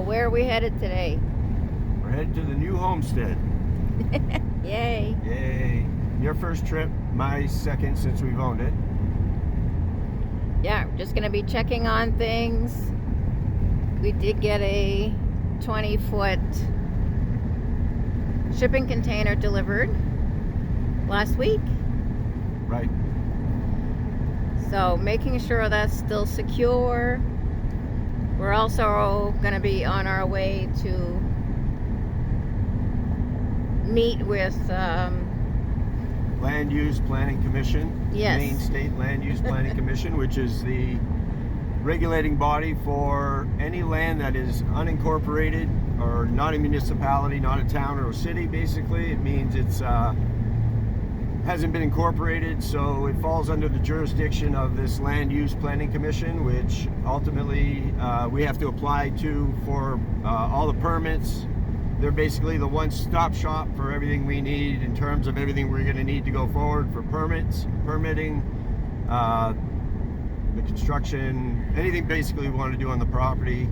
where are we headed today? We're headed to the new homestead. Yay. Yay. Your first trip, my second since we've owned it. Yeah, we're just going to be checking on things. We did get a 20-foot shipping container delivered last week. Right. So making sure that's still secure. We're also going to be on our way to meet with Land Use Planning Commission. Yes. Maine State Land Use Planning Commission, which is the regulating body for any land that is unincorporated or not a municipality, not a town or a city. Basically, it means it's hasn't been incorporated, so it falls under the jurisdiction of this Land Use Planning Commission, which ultimately we have to apply to for all the permits. They're basically the one-stop shop for everything we need in terms of everything we're going to need to go forward for permits, permitting, the construction, anything basically we want to do on the property.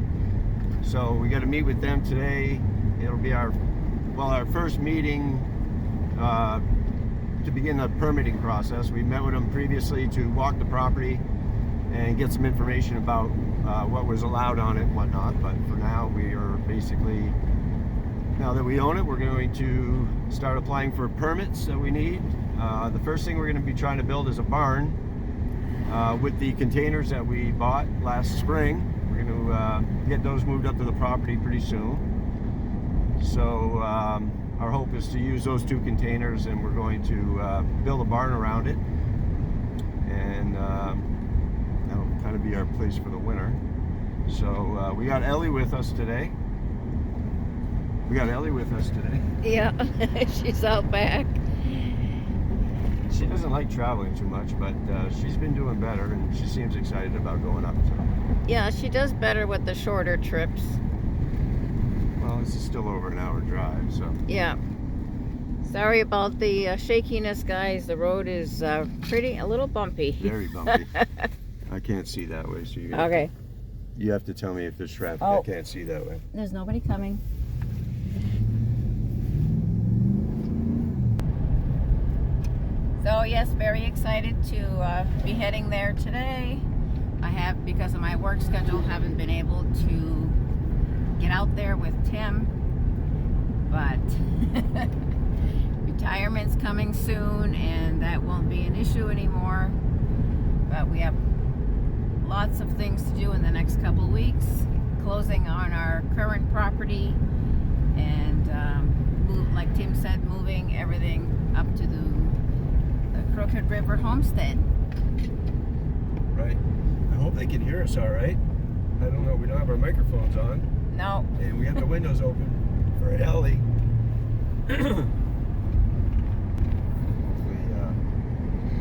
So we got to meet with them today. It'll be our first meeting to begin the permitting process. We met with them previously to walk the property and get some information about what was allowed on it and whatnot. But for now, we are basically, now that we own it, we're going to start applying for permits that we need. The first thing we're going to be trying to build is a barn with the containers that we bought last spring. We're going to get those moved up to the property pretty soon. So our hope is to use those two containers, and we're going to build a barn around it, and that'll kind of be our place for the winter. So we got Ellie with us today. Yeah, she's out back. She doesn't like traveling too much, but she's been doing better, and she seems excited about going up. So. Yeah, she does better with the shorter trips. Well, this is still over an hour drive, so. Yeah. Sorry about the shakiness, guys. The road is a little bumpy. Very bumpy. I can't see that way, so you Okay. You have to tell me if there's traffic. Oh. I can't see that way. There's nobody coming. So yes, very excited to be heading there today. I have, because of my work schedule, haven't been able to get out there with Tim, but retirement's coming soon and that won't be an issue anymore. But we have lots of things to do in the next couple of weeks, closing on our current property and like Tim said, moving everything up to the Crooked River Homestead. Right. I hope they can hear us all right. I don't know. We don't have our microphones on. No. And we have the windows open for Ellie.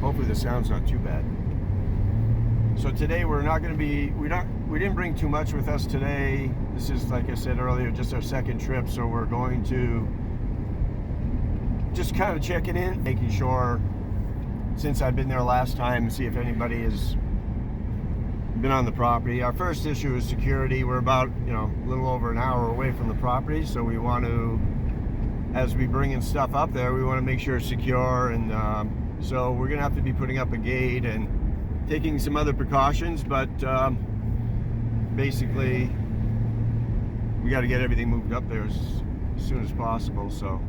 Hopefully the sound's not too bad. So today we're not going to be, we didn't bring too much with us today. This is, like I said earlier, just our second trip, so we're going to just kind of checking in, making sure, since I've been there last time, see if anybody has been on the property. Our first issue is security. We're about, a little over an hour away from the property, so we want to, as we bring in stuff up there, we want to make sure it's secure, and so we're going to have to be putting up a gate and taking some other precautions, but basically we got to get everything moved up there as soon as possible. So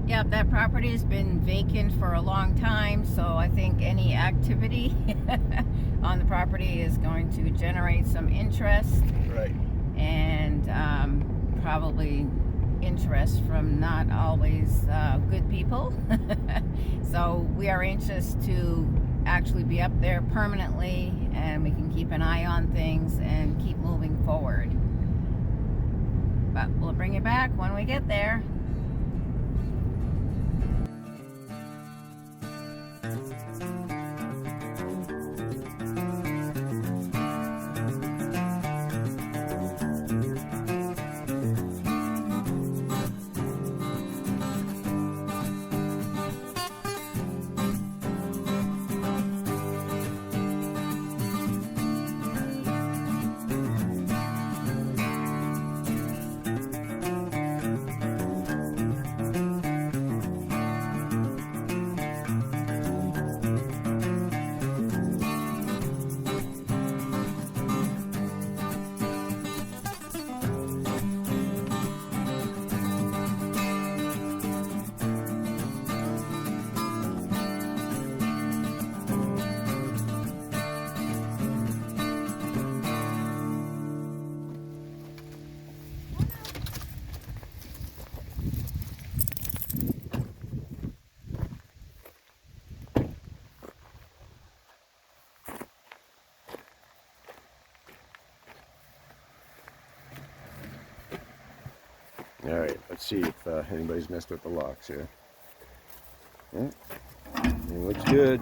yeah, that property has been vacant for a long time, so I think any activity on the property is going to generate some interest. Right. And probably interest from not always good people. So we are anxious to actually be up there permanently, and we can keep an eye on things and keep moving forward. But we'll bring you back when we get there. All right, let's see if anybody's messed with the locks here. Yeah, it looks good.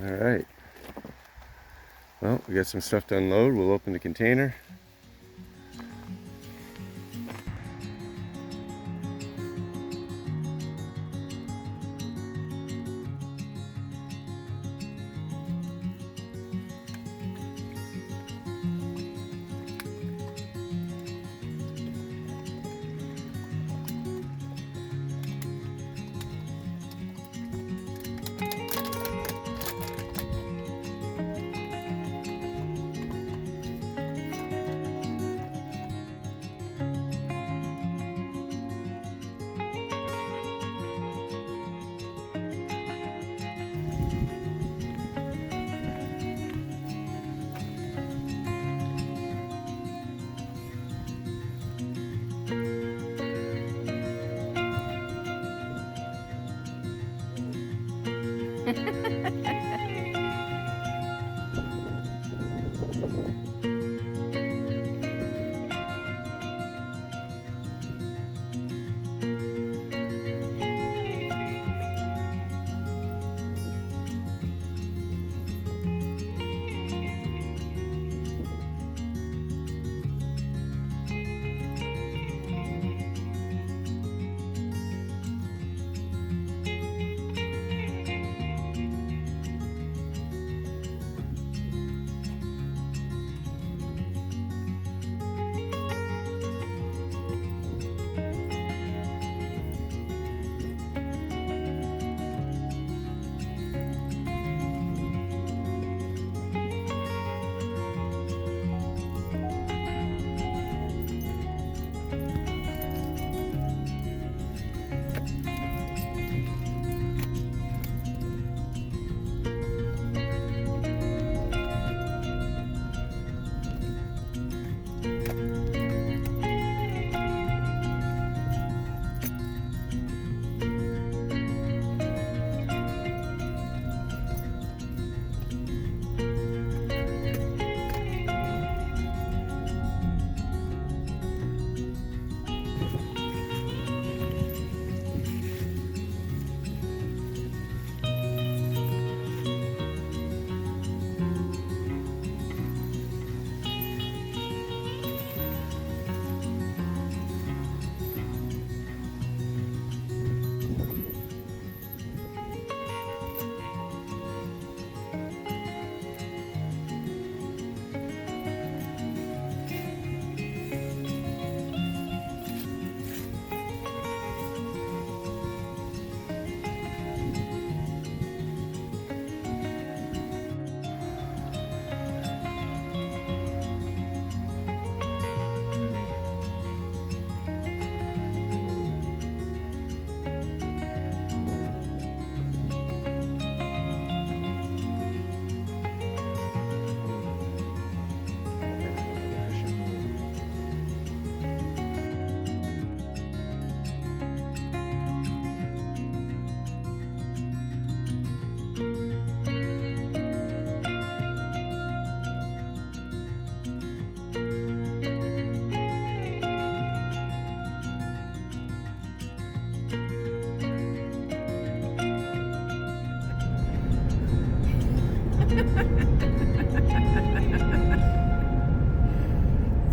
All right. Well, we got some stuff to unload. We'll open the container.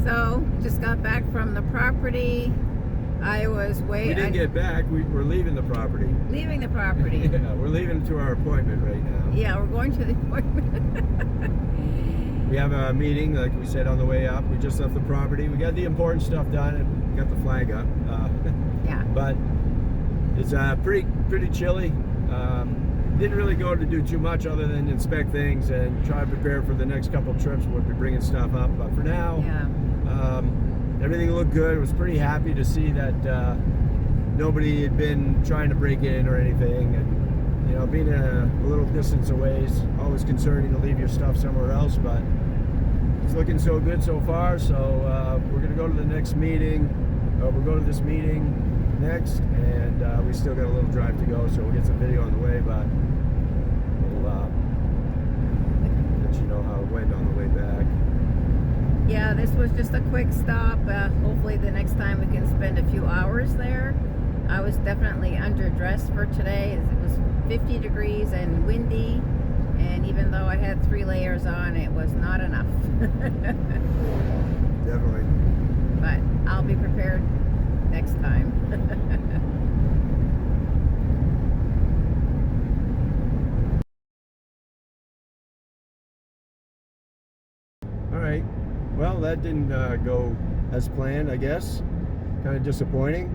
So, just got back from the property. I was We didn't get back. We're leaving the property. leaving the property. Yeah, we're leaving to our appointment right now. Yeah, we're going to the appointment. We have a meeting, like we said, on the way up. We just left the property. We got the important stuff done and got the flag up. Yeah. But it's pretty chilly. Didn't really go to do too much other than inspect things and try to prepare for the next couple trips. We'll be bringing stuff up. But for now, Yeah. everything looked good. I was pretty happy to see that nobody had been trying to break in or anything. And, you know, being a little distance away is always concerning to leave your stuff somewhere else, but it's looking so good so far. So we're going to go to the next meeting. We'll go to this meeting next, and we still got a little drive to go, so we'll get some video on the way, but we'll let you know how it went on the way back. Yeah, this was just a quick stop. Hopefully the next time we can spend a few hours there. I was definitely underdressed for today. It was 50 degrees and windy, and even though I had 3 layers on, it was not enough. Definitely. But I'll be prepared next time. All right. Well, that didn't go as planned, I guess. Kind of disappointing.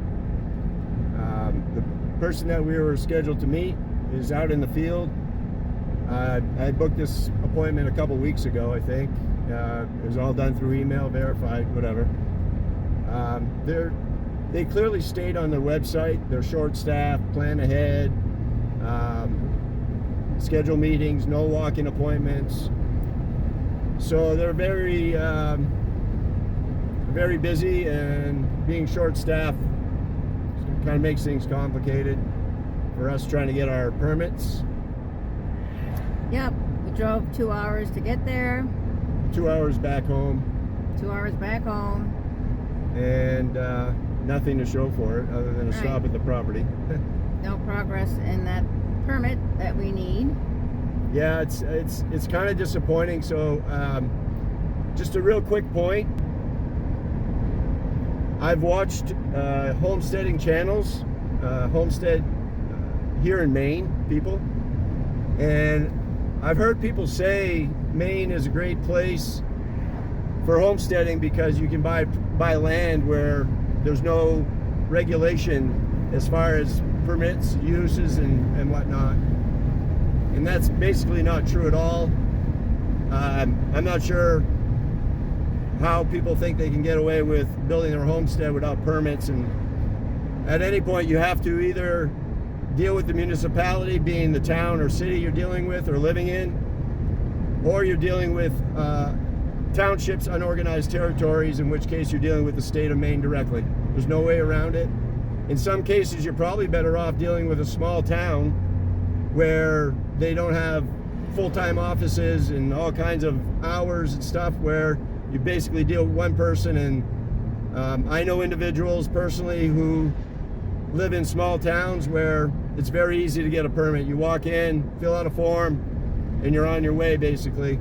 The person that we were scheduled to meet is out in the field. I booked this appointment a couple weeks ago, I think. It was all done through email, verified, whatever. They clearly state on their website they're short-staffed, plan ahead, schedule meetings, no walk-in appointments. So they're very, very busy, and being short-staffed kind of makes things complicated for us trying to get our permits. Yep, we drove 2 hours to get there. 2 hours back home. 2 hours back home. And nothing to show for it other than a stop at the property. No progress in that permit that we need. Yeah, it's kind of disappointing. So just a real quick point. I've watched homesteading channels, homestead here in Maine, people, and I've heard people say Maine is a great place for homesteading because you can buy land where there's no regulation as far as permits, uses, and whatnot. And that's basically not true at all. I'm not sure how people think they can get away with building their homestead without permits, and at any point you have to either deal with the municipality, being the town or city you're dealing with or living in, or you're dealing with townships, unorganized territories, in which case you're dealing with the state of Maine directly. There's no way around it. In some cases you're probably better off dealing with a small town where they don't have full-time offices and all kinds of hours and stuff, where you basically deal with one person. And I know individuals personally who live in small towns where it's very easy to get a permit. You walk in, fill out a form, and you're on your way basically.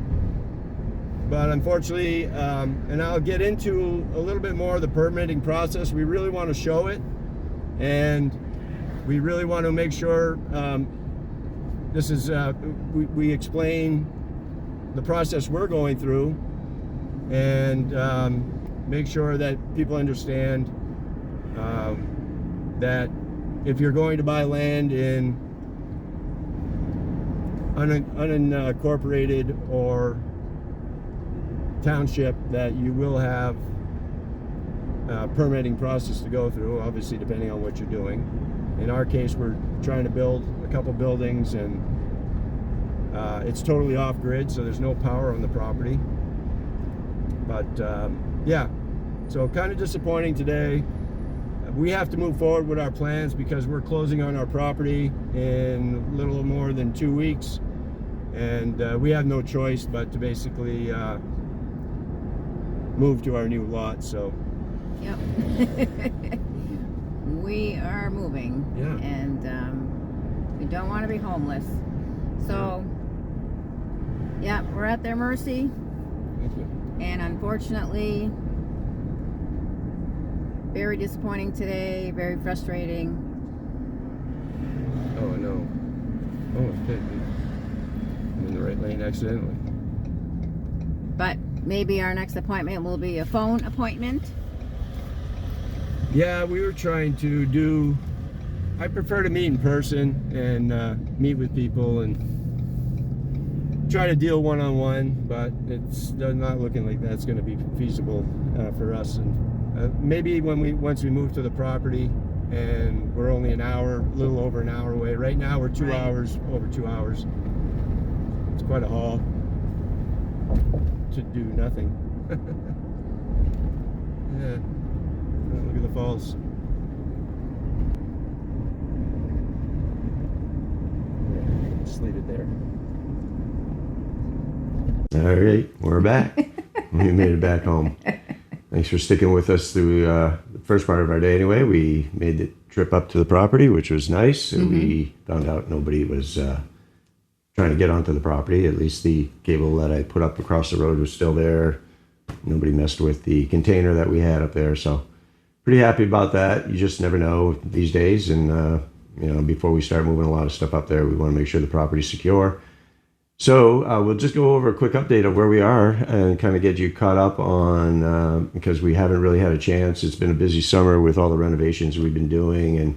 But unfortunately, and I'll get into a little bit more of the permitting process, we really want to show it, and we really want to make sure this is we explain the process we're going through, and make sure that people understand that if you're going to buy land in unincorporated or township, that you will have a permitting process to go through, obviously depending on what you're doing. In our case, we're trying to build a couple buildings, and it's totally off-grid, so there's no power on the property. But yeah, so kind of disappointing today. We have to move forward with our plans because we're closing on our property in a little more than 2 weeks, and we have no choice but to basically move to our new lot. So yep. We are moving. Yeah. And we don't want to be homeless. So yeah, we're at their mercy. thank you. And unfortunately, very disappointing today, very frustrating. Oh, I know. Oh, okay. I'm in the right lane accidentally. But maybe our next appointment will be a phone appointment. Yeah, we were trying to do, I prefer to meet in person and meet with people and try to deal one-on-one, but it's not looking like that's going to be feasible for us. And maybe once we move to the property, and we're only an hour, a little over an hour away. Right now we're 2 hours, over 2 hours. It's quite a haul to do nothing. Yeah. Look at the falls. Just leave it there. All right, we're back. We made it back home. Thanks for sticking with us through the first part of our day anyway. We made the trip up to the property, which was nice. We found out nobody was trying to get onto the property. At least the cable that I put up across the road was still there. Nobody messed with the container that we had up there. So pretty happy about that. You just never know these days. And, you know, before we start moving a lot of stuff up there, we want to make sure the property's secure. So we'll just go over a quick update of where we are and kind of get you caught up on, because we haven't really had a chance. It's been a busy summer with all the renovations we've been doing, and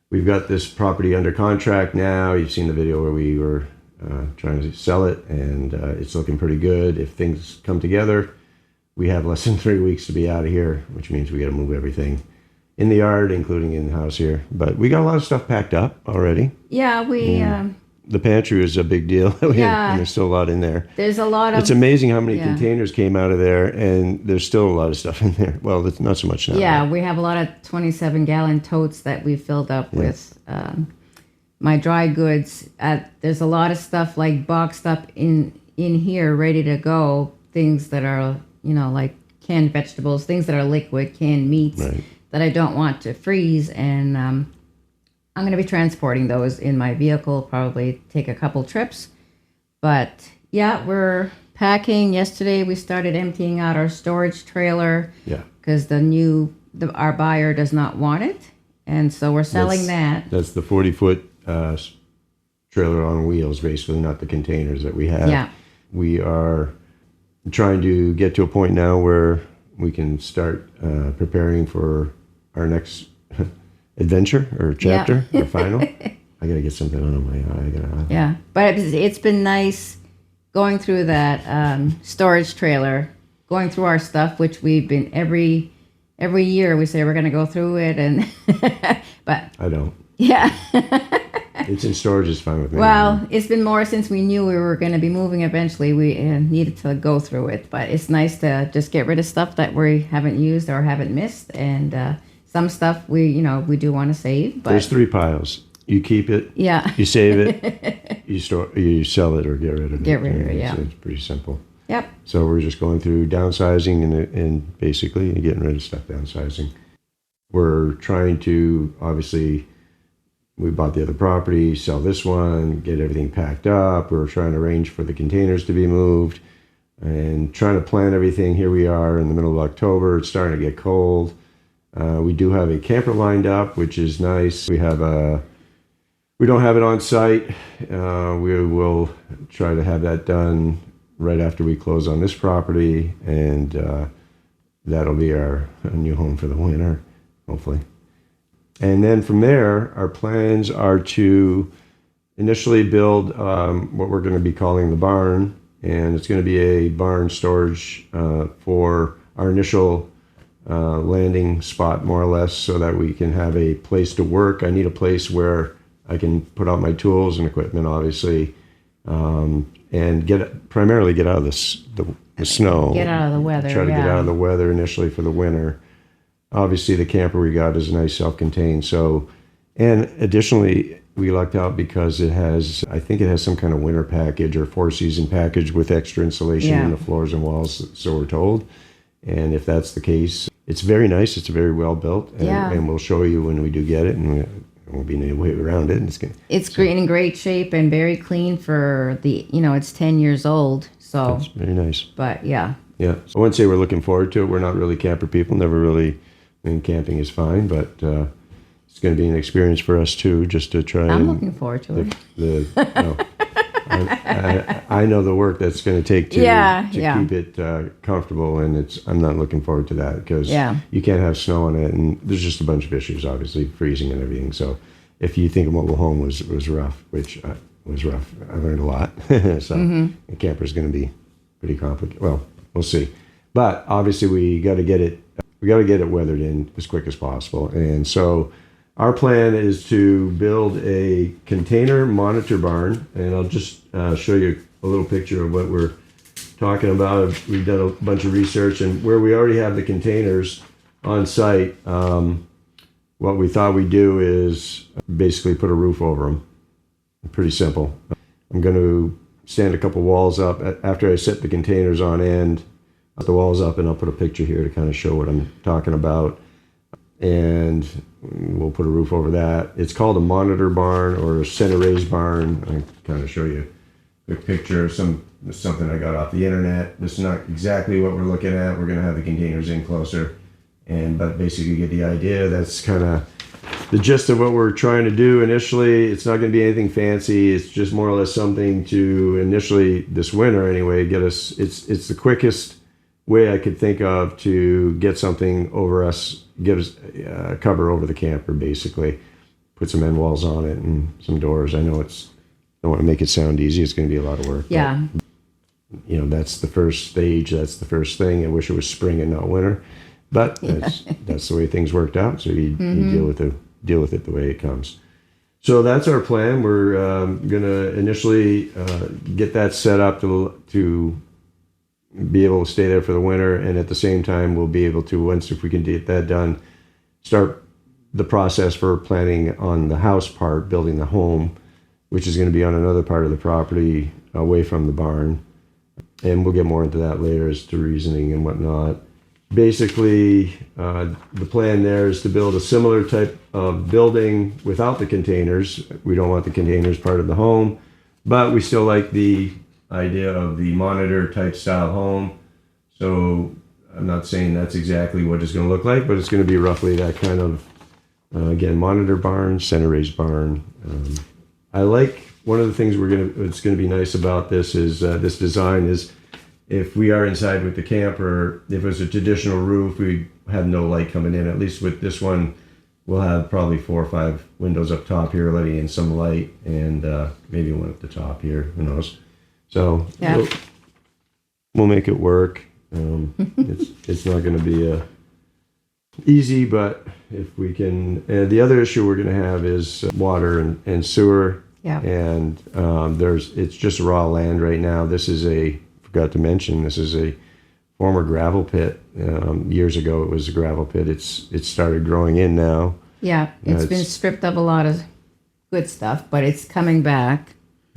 we've got this property under contract now. You've seen the video where we were trying to sell it, and it's looking pretty good. If things come together, we have less than 3 weeks to be out of here, which means we got to move everything in the yard, including in the house here. But we got a lot of stuff packed up already. Yeah, we... The pantry is a big deal. And there's still a lot in there. There's a lot of... It's amazing how many containers came out of there, and there's still a lot of stuff in there. Well, it's not so much now. Yeah, we have a lot of 27-gallon totes that we filled up with my dry goods. There's a lot of stuff like boxed up in here, ready to go. Things that are, you know, like canned vegetables, things that are liquid, canned meats that I don't want to freeze, and I'm going to be transporting those in my vehicle, probably take a couple trips. But yeah, we're packing. Yesterday we started emptying out our storage trailer because our buyer does not want it. And so we're selling that. That's the 40-foot trailer on wheels, basically, not the containers that we have. Yeah. We are trying to get to a point now where we can start preparing for our next adventure or chapter or final. I gotta get something on my eye. But it's been nice going through that storage trailer, going through our stuff, which we've been every year we say we're gonna go through it, and but I don't. Yeah. It's in storage is fine with me. Well, it's been more since we knew we were going to be moving eventually. We needed to go through it, but it's nice to just get rid of stuff that we haven't used or haven't missed, and some stuff we do want to save. But there's 3 piles. You keep it. Yeah. You save it. You sell it or get rid of it. Get rid of it. Yeah. It's pretty simple. Yep. So we're just going through downsizing and basically getting rid of stuff. Downsizing. We're trying to obviously. We bought the other property, sell this one, get everything packed up. We're trying to arrange for the containers to be moved and trying to plan everything. Here we are in the middle of October. It's starting to get cold. We do have a camper lined up, which is nice. We don't have it on site. We will try to have that done right after we close on this property, and that'll be our new home for the winter, hopefully. And then from there, our plans are to initially build what we're going to be calling the barn. And it's going to be a barn storage for our initial landing spot, more or less, so that we can have a place to work. I need a place where I can put out my tools and equipment, obviously, and primarily get out of the snow. Get out of the weather. Try to get out of the weather initially for the winter. Obviously, the camper we got is nice, self-contained. So, and additionally, we lucked out because I think it has some kind of winter package or 4-season package with extra insulation in the floors and walls, so we're told. And if that's the case, it's very nice. It's very well built, and we'll show you when we do get it, and we'll be any way around it. It's in great shape and very clean for it's 10 years old. So it's very nice. But yeah. So I wouldn't say we're looking forward to it. We're not really camper people. Never really. And camping is fine, but it's going to be an experience for us too, just to try. I'm looking forward to it. I know the work that's going to take to keep it comfortable, and I'm not looking forward to that because you can't have snow on it, and there's just a bunch of issues, obviously freezing and everything. So if you think a mobile home was rough, which was rough, I learned a lot. So a camper is going to be pretty complicated. Well, we'll see, but obviously we got to get it. We got to get it weathered in as quick as possible. And so our plan is to build a container monitor barn. And I'll just show you a little picture of what we're talking about. We've done a bunch of research, and where we already have the containers on site, what we thought we'd do is basically put a roof over them. Pretty simple. I'm going to stand a couple walls up. After I set the containers on end, Put the walls up, and I'll put a picture here to kind of show what I'm talking about. And we'll put a roof over that. It's called a monitor barn or a center raised barn. I kind of show you a picture of something I got off the internet. This is not exactly what we're looking at. We're going to have the containers in closer, but basically you get the idea. That's kind of the gist of what we're trying to do initially. It's not going to be anything fancy. It's just more or less something to initially this winter anyway get us. It's the quickest way I could think of to get something over us, get us cover over the camper, basically. Put some end walls on it and some doors. I know I don't want to make it sound easy. It's going to be a lot of work. Yeah. But, that's the first stage. That's the first thing. I wish it was spring and not winter, but that's the way things worked out. So you deal with it the way it comes. So that's our plan. We're going to initially get that set up to be able to stay there for the winter, and at the same time we'll be able to, if we can get that done, start the process for planning on the house part, building the home, which is going to be on another part of the property away from the barn, and we'll get more into that later as to reasoning and whatnot. Basically, the plan there is to build a similar type of building without the containers. We don't want the containers part of the home, but we still like the idea of the monitor type style home. So I'm not saying that's exactly what it's going to look like, but it's going to be roughly that kind of, again, monitor barn, center raised barn. I like one of the things it's going to be nice about this is this design is if we are inside with the camper, if it was a traditional roof, we'd have no light coming in. At least with this one, we'll have probably 4 or 5 windows up top here letting in some light, and maybe one at the top here, who knows. So yeah. We'll make it work. It's not going to be easy, but if we can. The other issue we're going to have is water and sewer. Yeah. And it's just raw land right now. Forgot to mention, this is a former gravel pit. Years ago, it was a gravel pit. It's started growing in now. Yeah, it's been stripped of a lot of good stuff, but it's coming back.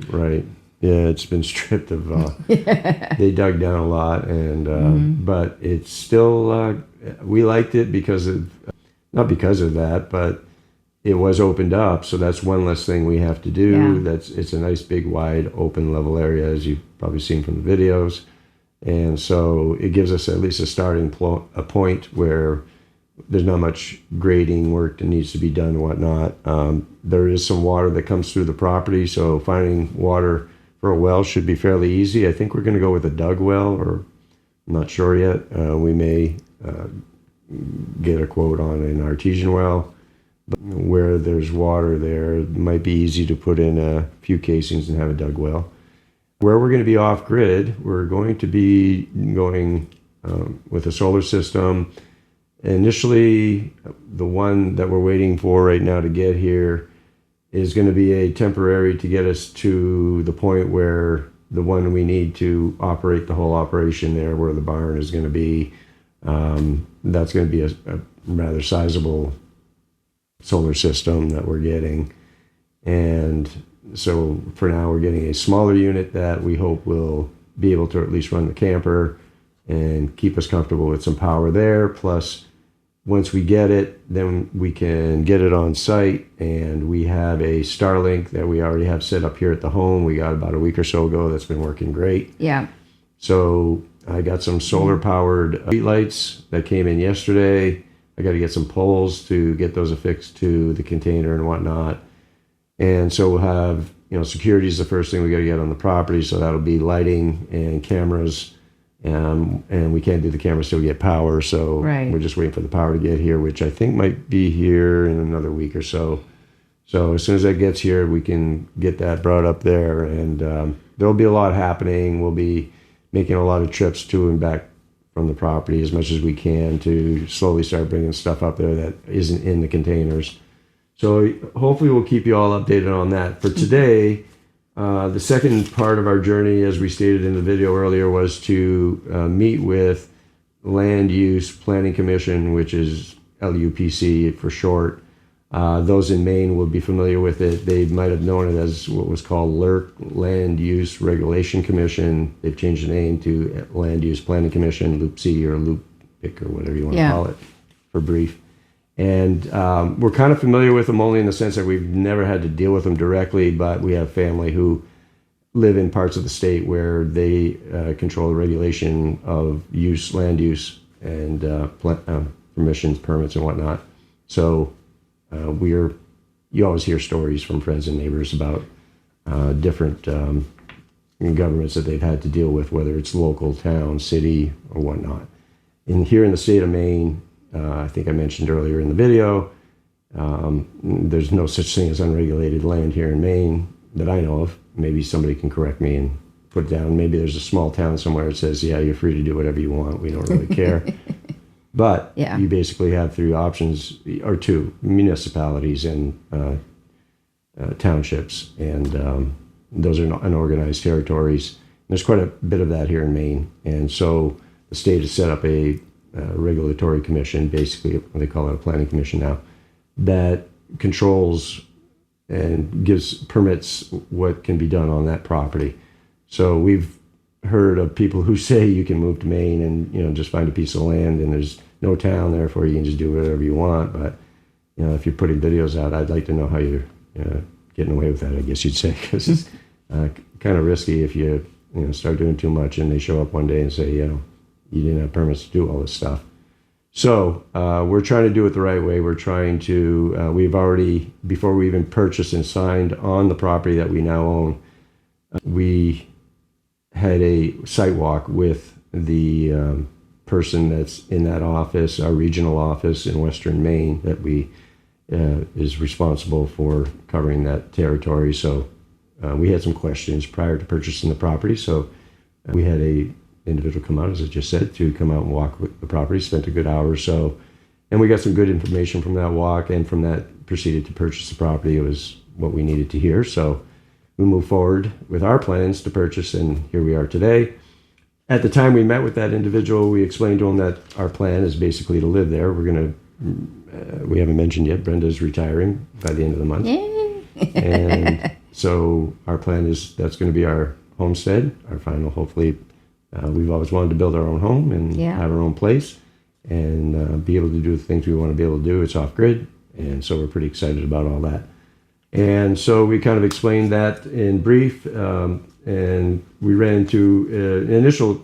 Right. Yeah, it's been stripped of. They dug down a lot, and but it's still. We liked it not because of that, but it was opened up, so that's one less thing we have to do. Yeah. It's a nice big wide open level area, as you've probably seen from the videos, and so it gives us at least a starting point where there's not much grading work that needs to be done and whatnot. There is some water that comes through the property, so finding water for a well should be fairly easy. I think we're going to go with a dug well, or I'm not sure yet. We may get a quote on an artesian well. But where there's water there, it might be easy to put in a few casings and have a dug well. Where we're going to be off grid, we're going to be going with a solar system. Initially, the one that we're waiting for right now to get here is going to be a temporary to get us to the point where the one we need to operate the whole operation there, where the barn is going to be. That's going to be a rather sizable solar system that we're getting, and so for now we're getting a smaller unit that we hope will be able to at least run the camper and keep us comfortable with some power there. Plus, once we get it, then we can get it on site, and we have a Starlink that we already have set up here at the home. We got about a week or so ago. That's been working great. Yeah. So I got some solar powered street lights that came in yesterday. I got to get some poles to get those affixed to the container and whatnot. And so we'll have, security is the first thing we got to get on the property. So that'll be lighting and cameras. And we can't do the cameras till we get power. So We're just waiting for the power to get here, which I think might be here in another week or so. So as soon as that gets here, we can get that brought up there. And there'll be a lot happening. We'll be making a lot of trips to and back from the property as much as we can to slowly start bringing stuff up there that isn't in the containers. So hopefully we'll keep you all updated on that. For today, the second part of our journey, as we stated in the video earlier, was to meet with Land Use Planning Commission, which is LUPC for short, Those in Maine will be familiar with it. They might have known it as what was called LURC, Land Use Regulation Commission. They've changed the name to Land Use Planning Commission, Loop C or Loop PIC or whatever you want to call it for brief. And we're kind of familiar with them only in the sense that we've never had to deal with them directly, but we have family who live in parts of the state where they control the regulation of use, land use, and permissions, permits, and whatnot. So you always hear stories from friends and neighbors about different governments that they've had to deal with, whether it's local, town, city, or whatnot. And here in the state of Maine, I think I mentioned earlier in the video, there's no such thing as unregulated land here in Maine that I know of. Maybe somebody can correct me and put it down. Maybe there's a small town somewhere that says, yeah, you're free to do whatever you want. We don't really care. But you basically have three options, or two, municipalities and townships. And those are unorganized territories. There's quite a bit of that here in Maine. And so the state has set up a regulatory commission, basically, they call it a planning commission now, that controls and gives permits what can be done on that property. So we've heard of people who say you can move to Maine and just find a piece of land and there's no town, therefore you can just do whatever you want. But if you're putting videos out, I'd like to know how you're getting away with that, I guess you'd say, because it's kind of risky if you start doing too much and they show up one day and say you didn't have permits to do all this stuff. So we're trying to do it the right way. We're trying to, we've already, before we even purchased and signed on the property that we now own, we had a site walk with the person that's in that office, our regional office in Western Maine, that is responsible for covering that territory. So we had some questions prior to purchasing the property. So we had a individual come out, as I just said, to come out and walk with the property, spent a good hour or so. And we got some good information from that walk, and from that proceeded to purchase the property. It was what we needed to hear. So we moved forward with our plans to purchase, and here we are today. At the time we met with that individual, we explained to him that our plan is basically to live there. We're going to, we haven't mentioned yet, Brenda's retiring by the end of the month. Yay! And so our plan is that's going to be our homestead, our final, hopefully. We've always wanted to build our own home and have our own place and be able to do the things we want to be able to do. It's off-grid, and so we're pretty excited about all that. And so we kind of explained that in brief, and we ran into initial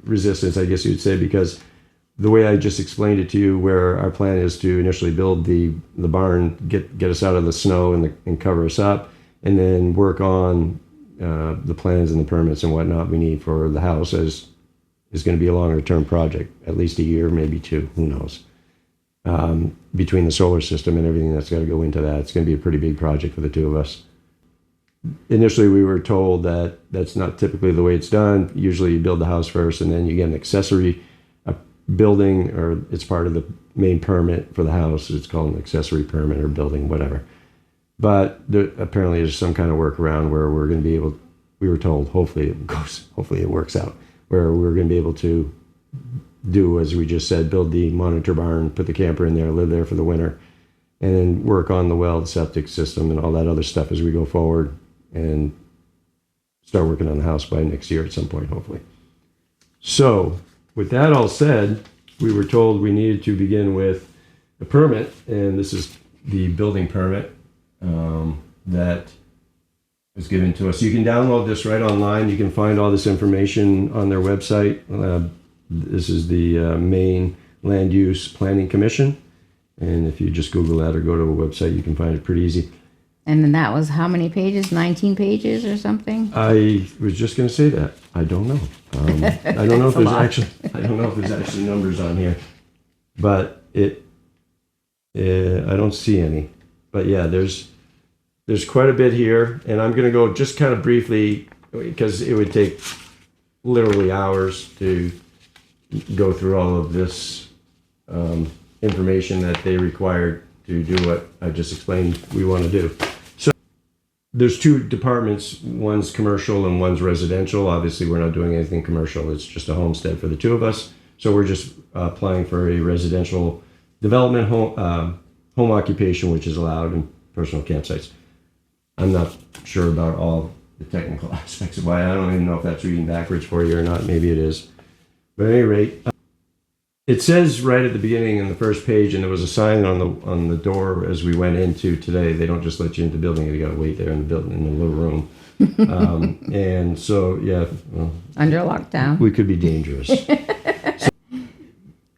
resistance, I guess you'd say, because the way I just explained it to you, where our plan is to initially build the barn, get us out of the snow and cover us up, and then work on the plans and the permits and whatnot we need for the house is going to be a longer term project, at least a year, maybe two, who knows. Between the solar system and everything that's got to go into that, it's going to be a pretty big project for the two of us. Initially, we were told that that's not typically the way it's done. Usually you build the house first and then you get an accessory building, or it's part of the main permit for the house. It's called an accessory permit or building, whatever. But apparently there's some kind of workaround where we're going to be able, we were told, hopefully it works out, where we're going to be able to do, as we just said, build the monitor barn, put the camper in there, live there for the winter, and then work on the well, the septic system, and all that other stuff as we go forward and start working on the house by next year at some point, hopefully. So with that all said, we were told we needed to begin with a permit, and this is the building permit that was given to us. You can download this right online. You can find all this information on their website. This is the Maine Land Use Planning Commission. And if you just Google that or go to a website, you can find it pretty easy. And then that was how many pages? 19 pages or something? I was just going to say that. I don't know. I don't know if there's actually. I don't know if there's actually numbers on here, but I don't see any. But yeah, there's quite a bit here, and I'm going to go just kind of briefly because it would take literally hours to go through all of this information that they required to do what I just explained we want to do. So there's two departments, one's commercial and one's residential. Obviously, we're not doing anything commercial. It's just a homestead for the two of us. So we're just applying for a residential development home home occupation, which is allowed in personal campsites. I'm not sure about all the technical aspects of why. I don't even know if that's reading backwards for you or not. Maybe it is. But at any rate, it says right at the beginning in the first page, and there was a sign on the door as we went into today. They don't just let you into the building; you got to wait there in the building in the little room. And so, yeah, well, under lockdown, we could be dangerous.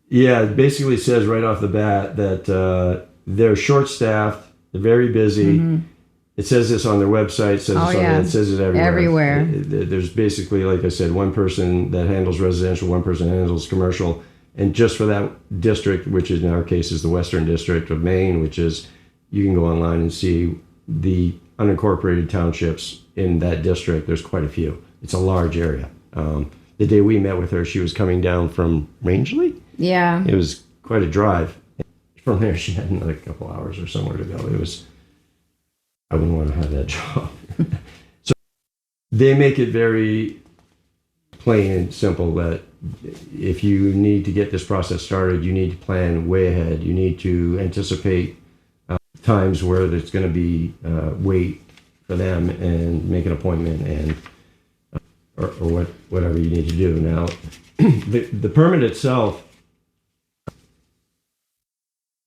Yeah, it basically says right off the bat that they're short-staffed, they're very busy. Mm-hmm. It says this on their website. It says it everywhere. There's basically, like I said, one person that handles residential, one person handles commercial. And just for that district, which in our case is the Western District of Maine, which is, you can go online and see the unincorporated townships in that district. There's quite a few. It's a large area. The day we met with her, she was coming down from Rangeley. Yeah. It was quite a drive. From there, she had another couple hours or somewhere to go. I wouldn't want to have that job. So they make it very plain and simple that if you need to get this process started, you need to plan way ahead. You need to anticipate times where there's going to be wait for them and make an appointment and or whatever you need to do. Now, the permit itself,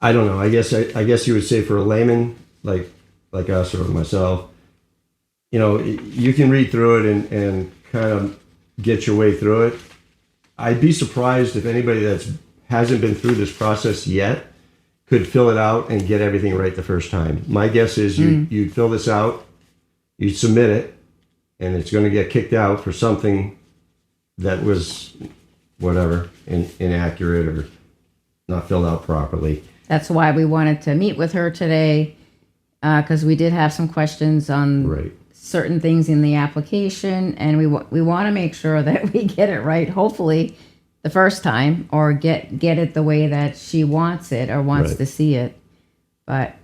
I don't know. I guess you would say for a layman like us or myself, you can read through it and kind of get your way through it. I'd be surprised if anybody that hasn't been through this process yet could fill it out and get everything right the first time. My guess is you'd fill this out, you'd submit it, and it's going to get kicked out for something that was whatever, inaccurate or not filled out properly. That's why we wanted to meet with her today, because we did have some questions on certain things in the application, and we want to make sure that we get it right, hopefully the first time, or get it the way that she wants it or wants to see it. But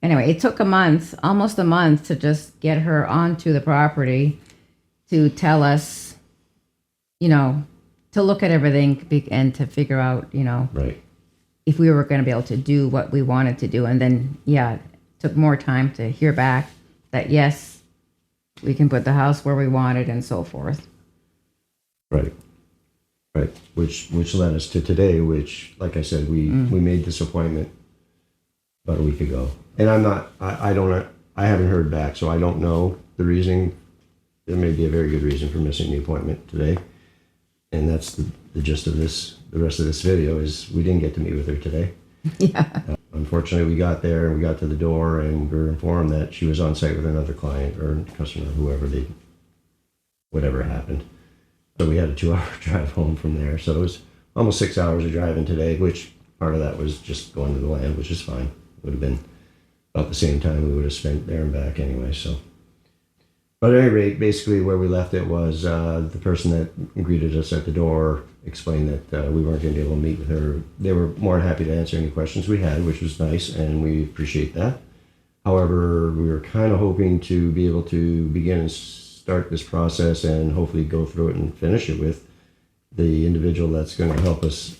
anyway, it took almost a month to just get her onto the property to tell us, to look at everything and to figure out, if we were going to be able to do what we wanted to do. And then, it took more time to hear back that, yes, we can put the house where we wanted and so forth. Right. Which led us to today, which, like I said, we made this appointment about a week ago. And I haven't heard back, so I don't know the reasoning. There may be a very good reason for missing the appointment today. And that's the gist of this. The rest of this video is we didn't get to meet with her today. Yeah. Unfortunately, we got there and we got to the door and we were informed that she was on site with another client or customer, whatever happened. So we had a 2-hour drive home from there. So it was almost 6 hours of driving today, which part of that was just going to the land, which is fine. It would have been about the same time we would have spent there and back anyway. So, but at any rate, basically where we left it was the person that greeted us at the door explained that we weren't going to be able to meet with her. They were more than happy to answer any questions we had, which was nice, and we appreciate that. However, we were kind of hoping to be able to begin and start this process and hopefully go through it and finish it with the individual that's going to help us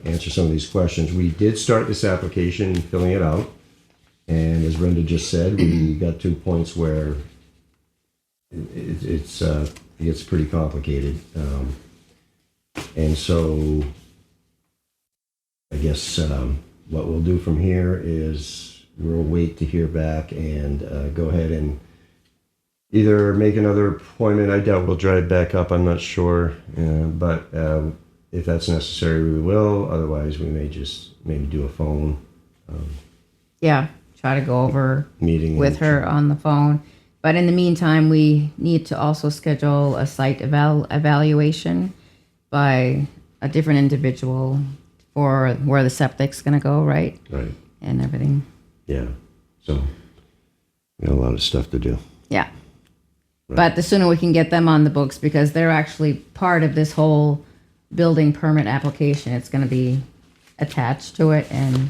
answer some of these questions. We did start this application, filling it out, and as Brenda just said, we got to points where it gets pretty complicated. And so I guess what we'll do from here is we'll wait to hear back and go ahead and either make another appointment. I doubt we'll drive back up. I'm not sure. But if that's necessary, we will. Otherwise, we may just maybe do a phone. Try to go over meeting with her on the phone. But in the meantime, we need to also schedule a site evaluation by a different individual for where the septic's going to go, right? Right. And everything. Yeah. So we got a lot of stuff to do. Yeah. Right. But the sooner we can get them on the books, because they're actually part of this whole building permit application. It's going to be attached to it and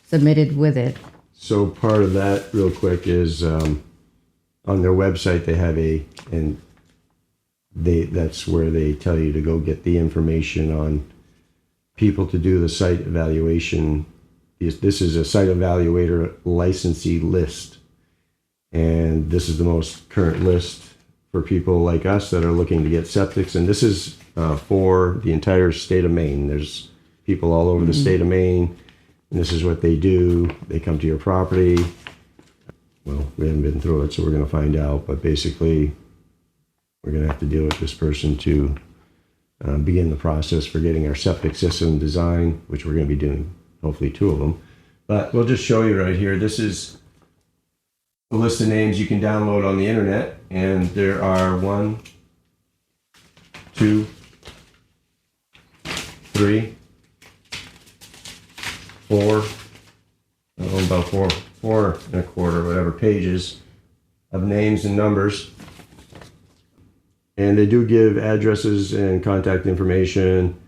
submitted with it. So part of that, real quick, is on their website they have that's where they tell you to go get the information on people to do the site evaluation this is a site evaluator licensee list. And this is the most current list for people like us that are looking to get septics. And this is for the entire state of Maine. There's people all over the state of Maine, and this is what they do. They come to your property. Well, we haven't been through it, so we're going to find out. But basically, we're going to have to deal with this person to begin the process for getting our septic system design, which we're going to be doing, hopefully 2 of them. But we'll just show you right here. This is a list of names you can download on the internet, and there are 1, 2, 3, 4, about 4 and a quarter, whatever, pages of names and numbers. And they do give addresses and contact information.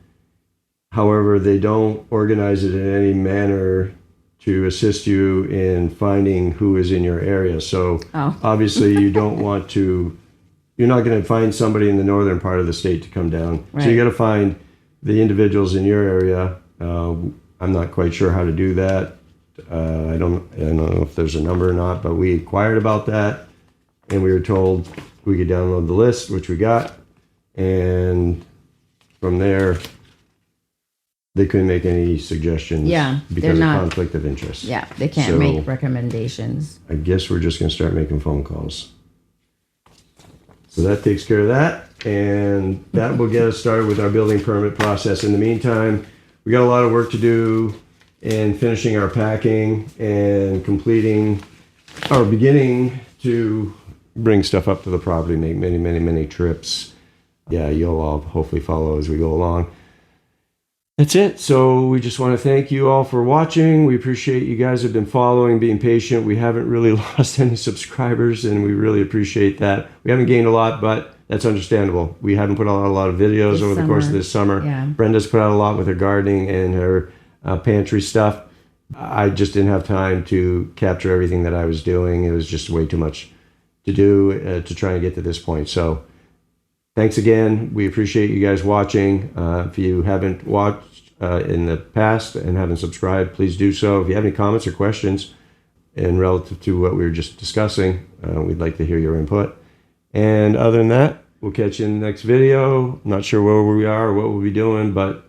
However, they don't organize it in any manner to assist you in finding who is in your area. So obviously you don't want to, you're not going to find somebody in the northern part of the state to come down. Right. So you got to find the individuals in your area. I'm not quite sure how to do that. I don't know if there's a number or not, but we inquired about that, and we were told we could download the list, which we got, and from there they couldn't make any suggestions because of conflict of interest. Yeah, they can't make recommendations. I guess we're just going to start making phone calls. So that takes care of that, and that will get us started with our building permit process. In the meantime, we got a lot of work to do in finishing our packing and completing or beginning to bring stuff up to the property, make many trips. Yeah, you'll all hopefully follow as we go along. That's it. So we just want to thank you all for watching. We appreciate you guys have been following, being patient. We haven't really lost any subscribers, and we really appreciate that. We haven't gained a lot, but that's understandable. We haven't put out a lot of videos over the course of this summer. Yeah. Brenda's put out a lot with her gardening and her pantry stuff. I just didn't have time to capture everything that I was doing. It was just way too much to do to try and get to this point. So thanks again. We appreciate you guys watching. If you haven't watched in the past and haven't subscribed, please do so. If you have any comments or questions in relative to what we were just discussing, we'd like to hear your input. And other than that, we'll catch you in the next video. Not sure where we are or what we'll be doing, but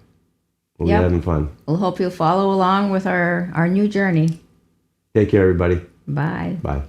we'll be having fun. We'll hope you'll follow along with our new journey. Take care, everybody. Bye. Bye.